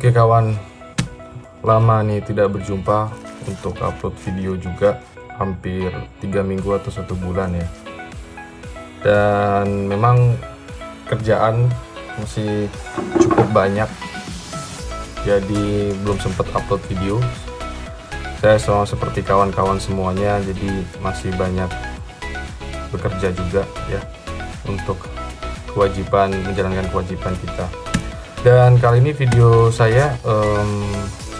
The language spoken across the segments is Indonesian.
Oke kawan, lama nih tidak berjumpa untuk upload video juga, hampir 3 minggu atau 1 bulan ya. Dan memang kerjaan masih cukup banyak, jadi belum sempat upload video. Saya sama seperti kawan-kawan semuanya, jadi masih banyak bekerja juga ya untuk menjalankan kewajiban kita. Dan kali ini video saya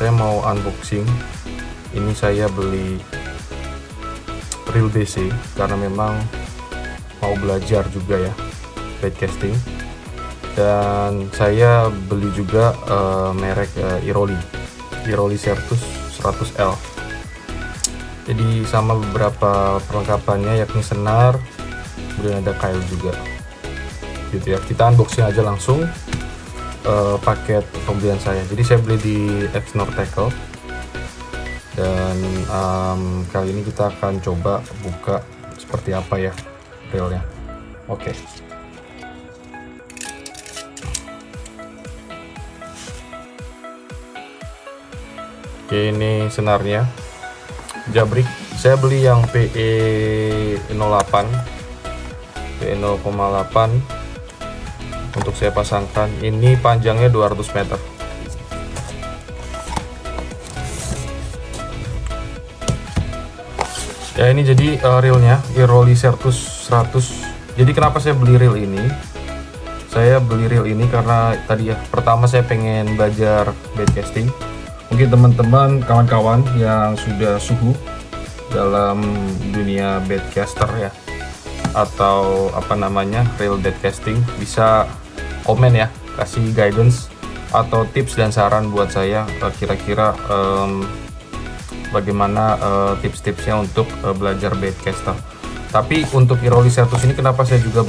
mau unboxing. Ini saya beli Real BC karena memang mau belajar juga ya baitcasting. Dan saya beli juga merek Iroli Certus 100L. Jadi sama beberapa perlengkapannya, yakni senar, kemudian ada kail juga gitu ya. Kita unboxing aja langsung paket pembelian saya. Jadi saya beli di Exnor Tackle, dan kali ini kita akan coba buka seperti apa ya reelnya. Oke. Oke, ini senarnya Jabrik. Saya beli yang PE08 untuk saya pasangkan. Ini panjangnya 200 meter. Ya, ini jadi reelnya Iroli Certus 100. Jadi kenapa saya beli reel ini? Saya beli reel ini karena tadi ya, pertama saya pengen belajar baitcasting. Mungkin teman-teman, kawan-kawan yang sudah suhu dalam dunia baitcaster ya, atau apa namanya real baitcasting, bisa komen ya, kasih guidance atau tips dan saran buat saya kira-kira bagaimana tips-tipsnya untuk belajar baitcaster. Tapi untuk Iroli Certus ini kenapa saya juga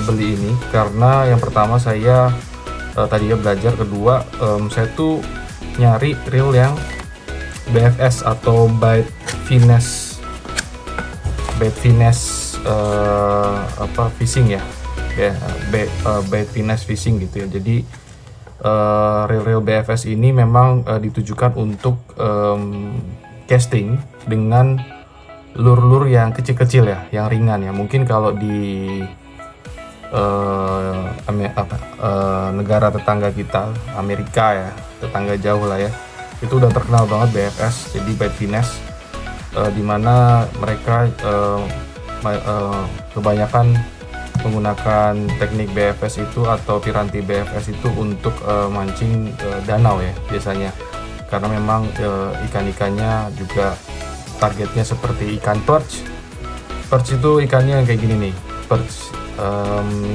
beli ini, karena yang pertama saya tadinya belajar, kedua saya tuh nyari reel yang BFS atau bait finesse fishing ya, bait finesse fishing gitu ya. Jadi reel BFS ini memang ditujukan untuk casting dengan lure-lure yang kecil-kecil ya, yang ringan ya. Mungkin kalau di negara tetangga kita, Amerika ya, tetangga jauh lah ya, itu udah terkenal banget BFS, jadi bait finesse, dimana mereka kebanyakan menggunakan teknik BFS itu atau piranti BFS itu untuk mancing danau ya biasanya, karena memang ikan-ikannya juga targetnya seperti ikan perch. Perch itu ikannya kayak gini nih, perch.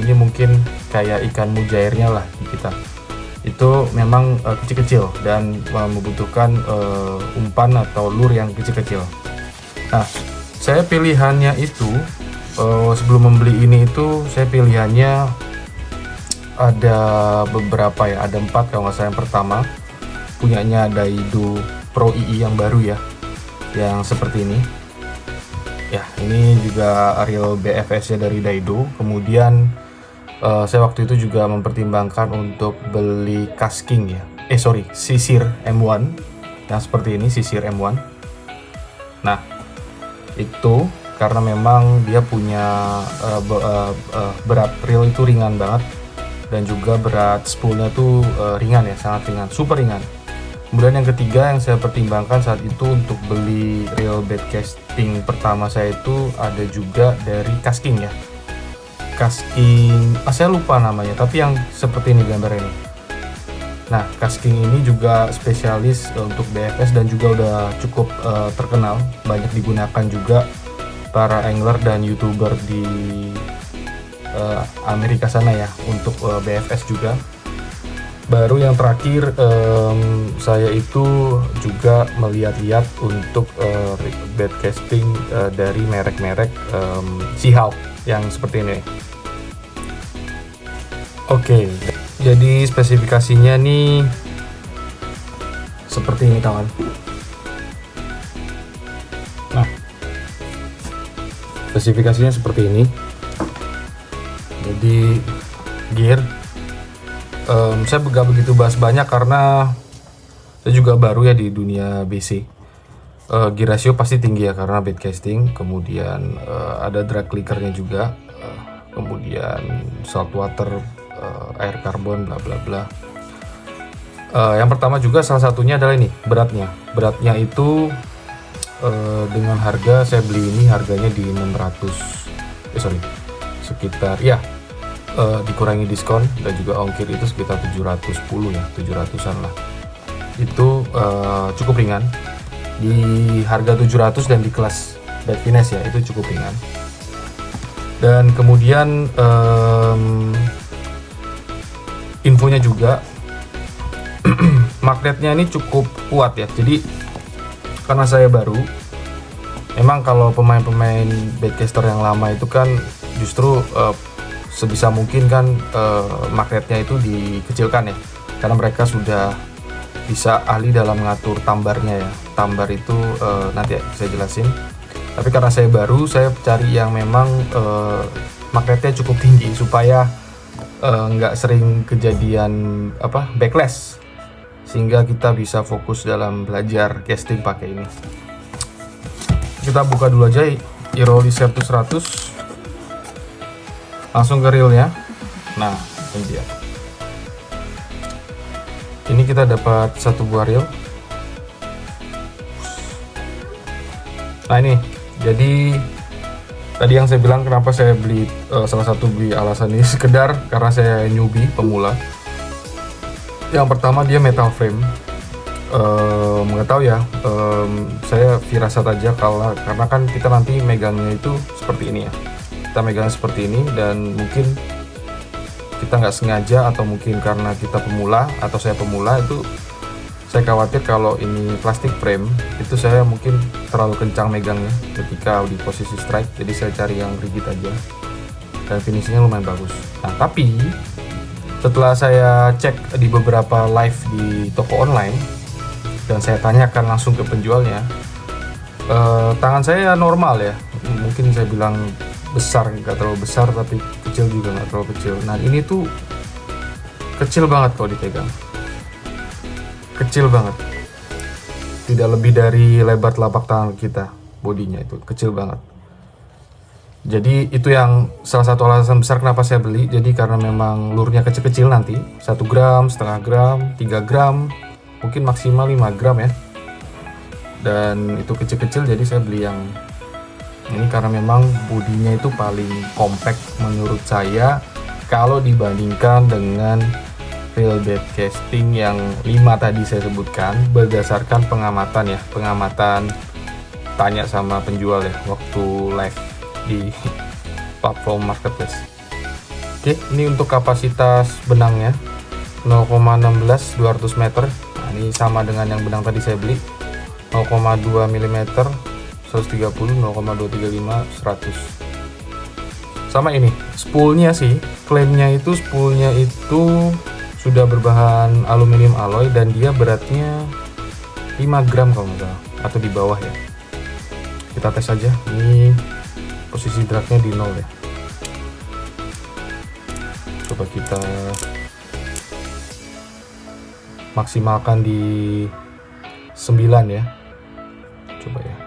Ini mungkin kayak ikan mujairnya lah di kita. Itu memang kecil-kecil dan membutuhkan umpan atau lure yang kecil-kecil. Nah, saya pilihannya itu sebelum membeli ini itu saya pilihannya ada beberapa ya, ada 4 kalau nggak salah. Yang pertama punyanya Daido Pro II yang baru ya, yang seperti ini. Ya, ini juga reel BFS-nya dari Daido. Kemudian saya waktu itu juga mempertimbangkan untuk beli casking ya. Sisir M1 yang seperti ini, sisir M1. Nah, itu karena memang dia punya berat reel itu ringan banget, dan juga berat spoolnya tuh ringan ya, sangat ringan, super ringan. Kemudian yang ketiga yang saya pertimbangkan saat itu untuk beli reel baitcasting pertama saya itu ada juga dari Kasking ya. Kasking, saya lupa namanya, tapi yang seperti ini gambar ini. Nah, Kasking ini juga spesialis untuk BFS dan juga udah cukup terkenal, banyak digunakan juga para angler dan YouTuber di Amerika sana ya untuk BFS juga. Baru yang terakhir saya itu juga melihat-lihat untuk baitcasting dari merek-merek Seahawk yang seperti ini. Oke, jadi spesifikasinya nih seperti ini kawan. Nah, spesifikasinya seperti ini. Jadi gear, saya gak begitu bahas banyak karena Saya juga baru ya di dunia BC. Gear ratio pasti tinggi ya karena bed casting, kemudian ada drag clickernya juga, kemudian salt water, air karbon, bla bla bla. Yang pertama juga salah satunya adalah ini beratnya. Beratnya itu dengan harga saya beli ini harganya di 600, sekitar ya dikurangi diskon dan juga ongkir itu sekitar 710 ya, 700-an lah. Itu cukup ringan. Di harga 700 dan di kelas bed finesse ya, itu cukup ringan. Dan kemudian infonya juga magnetnya ini cukup kuat ya. Jadi karena saya baru, memang kalau pemain-pemain bedcaster yang lama itu kan justru sebisa mungkin kan magnetnya itu dikecilkan ya, karena mereka sudah bisa ahli dalam mengatur tambarnya ya. Tambar itu nanti saya jelasin. Tapi karena saya baru, saya cari yang memang magnetnya cukup tinggi supaya nggak sering kejadian backlash, sehingga kita bisa fokus dalam belajar casting pakai ini. Kita buka dulu aja Iroli Certus 100, langsung ke reelnya. Nah, ini dia. Ini kita dapat satu buah reel. Nah ini, jadi tadi yang saya bilang kenapa saya beli, salah satu beli alasan ini sekedar karena saya newbie, pemula. Yang pertama dia metal frame. Mengetahui ya, saya firasat aja karena kan kita nanti megangnya itu seperti ini ya. Kita megangnya seperti ini dan mungkin kita nggak sengaja atau mungkin karena kita pemula atau saya pemula, itu saya khawatir kalau ini plastik frame itu saya mungkin terlalu kencang megangnya ketika di posisi strike. Jadi saya cari yang rigid aja dan finishingnya lumayan bagus. Nah tapi setelah saya cek di beberapa live di toko online dan saya tanyakan langsung ke penjualnya, tangan saya normal ya, mungkin saya bilang besar, nggak terlalu besar tapi kecil juga nggak terlalu kecil. Nah ini tuh kecil banget kalau dipegang, kecil banget, tidak lebih dari lebar telapak tangan kita, bodinya itu kecil banget. Jadi itu yang salah satu alasan besar kenapa saya beli. Jadi karena memang lurnya kecil-kecil, nanti 1 gram, setengah gram, 3 gram, mungkin maksimal 5 gram ya, dan itu kecil-kecil. Jadi saya beli yang ini karena memang bodinya itu paling compact menurut saya kalau dibandingkan dengan reel bed casting yang 5 tadi saya sebutkan, berdasarkan pengamatan ya, pengamatan tanya sama penjual ya waktu live di platform marketplace. Oke, ini untuk kapasitas benangnya 0,16 200 meter. Nah, ini sama dengan yang benang tadi saya beli 0,2 mm 130, 0,235, 100. Sama ini spoolnya sih, klaimnya itu spoolnya itu sudah berbahan aluminium alloy dan dia beratnya 5 gram kalau nggak salah, atau di bawah ya. Kita tes aja. Ini posisi dragnya di 0 ya. Coba kita maksimalkan di 9 ya. Coba ya.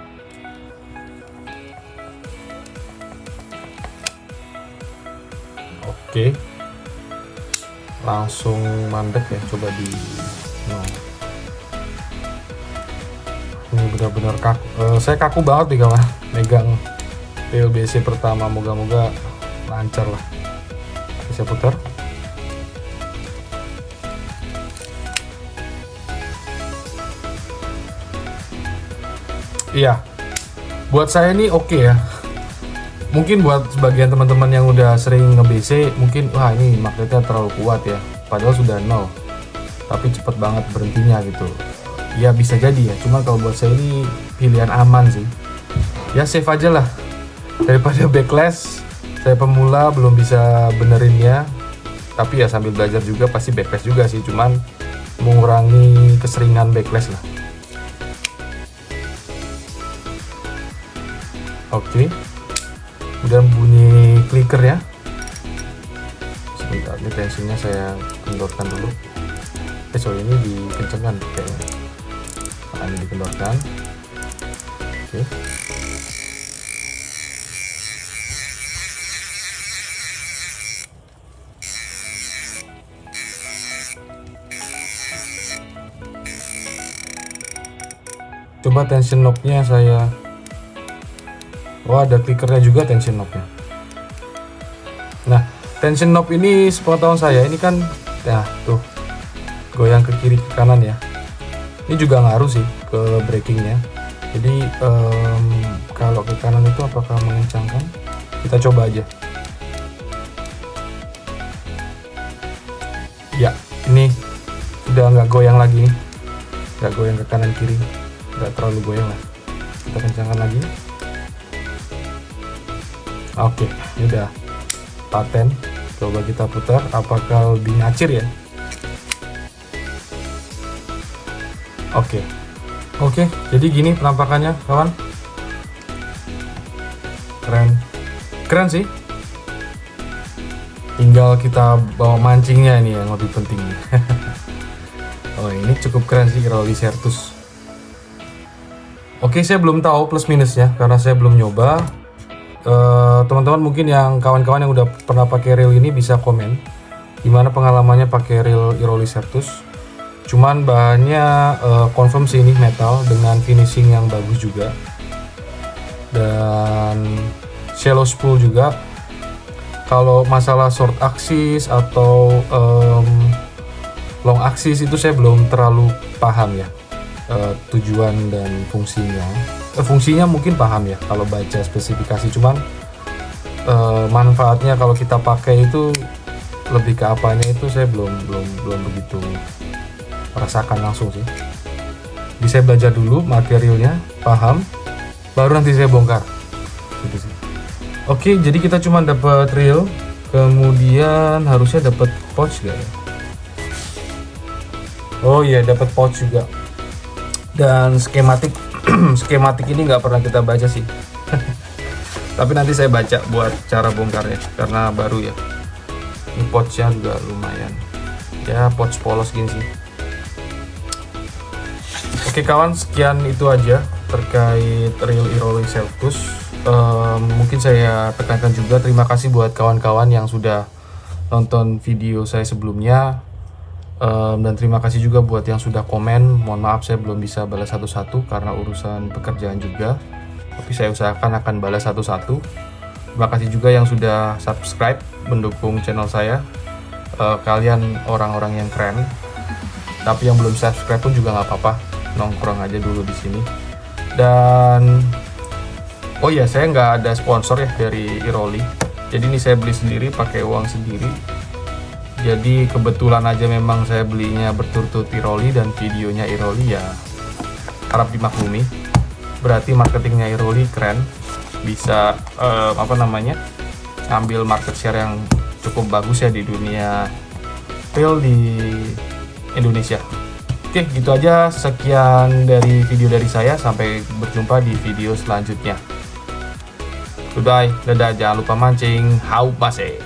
Oke, langsung mandek ya, coba di ini benar-benar kaku. Saya kaku banget nih kawan megang reel BC pertama, moga-moga lancar lah. Bisa putar. Iya, buat saya ini oke ya. Mungkin buat sebagian teman-teman yang udah sering nge-BC, mungkin wah ini magnetnya terlalu kuat ya, padahal sudah 0 tapi cepet banget berhentinya gitu. Ya bisa jadi ya, cuma kalau buat saya ini pilihan aman sih ya, save aja lah daripada backlash. Saya pemula belum bisa benerinnya, tapi ya sambil belajar juga pasti backlash juga sih, cuman mengurangi keseringan backlash lah. Oke. Udah bunyi clicker ya. Sebentar, ini tensinya saya kendorkan dulu. Sorry, ini dikencengkan kayaknya. Nah, ini dikendorkan. Oke. Coba tension knob-nya saya. Oh, ada clickernya juga tension knob-nya. Nah, tension knob ini sepengetahuan saya ini kan, nah tuh goyang ke kiri ke kanan ya. Ini juga ngaruh sih ke brakingnya. Jadi kalau ke kanan itu apakah mengencangkan? Kita coba aja. Ya, ini udah nggak goyang lagi nih, nggak goyang ke kanan kiri, nggak terlalu goyang lah. Kita kencangkan lagi. Oke, ini udah paten. Coba kita putar, apakah lebih ngacir ya? Oke, jadi gini penampakannya kawan. Keren sih. Tinggal kita bawa mancingnya ini yang lebih penting. Oh, ini cukup keren sih Iroli Certus. Oke, saya belum tahu plus minusnya karena saya belum nyoba. Teman-teman mungkin yang kawan-kawan yang udah pernah pakai reel ini bisa komen gimana pengalamannya pakai reel Iroli Certus. Cuman bahannya confirm sih ini metal dengan finishing yang bagus juga, dan shallow spool juga. Kalau masalah short axis atau long axis itu saya belum terlalu paham ya, tujuan dan fungsinya. Fungsinya mungkin paham ya kalau baca spesifikasi, cuman manfaatnya kalau kita pakai itu lebih ke apanya itu saya belum begitu merasakan langsung sih. Jadi saya belajar dulu materialnya, paham, baru nanti saya bongkar gitu sih. Oke, jadi kita cuma dapat reel, kemudian harusnya dapat pouch gak ya? Oh iya, dapat pouch juga. Dan skematik skematik ini nggak pernah kita baca sih. Tapi nanti saya baca buat cara bongkarnya karena baru ya. Ini pouchnya juga lumayan. Ya, pouch polos gini sih. Oke kawan, sekian itu aja terkait reel Iroli Certus. Mungkin saya tekankan juga terima kasih buat kawan-kawan yang sudah nonton video saya sebelumnya, dan terima kasih juga buat yang sudah komen. Mohon maaf saya belum bisa balas satu-satu karena urusan pekerjaan juga, tapi saya usahakan akan balas satu-satu. Terima kasih juga yang sudah subscribe mendukung channel saya. Kalian orang-orang yang keren, tapi yang belum subscribe pun juga nggak apa-apa, nongkrong aja dulu di sini. Dan oh iya, saya nggak ada sponsor ya dari Iroli, jadi ini saya beli sendiri pakai uang sendiri. Jadi kebetulan aja memang saya belinya berturut-turut Iroli dan videonya Iroli, ya harap dimaklumi. Berarti marketingnya Iroli keren, bisa ambil market share yang cukup bagus ya di dunia reel di Indonesia. Oke, gitu aja. Sekian dari video dari saya. Sampai berjumpa di video selanjutnya. Goodbye, dadah, jangan lupa mancing. Hau pase.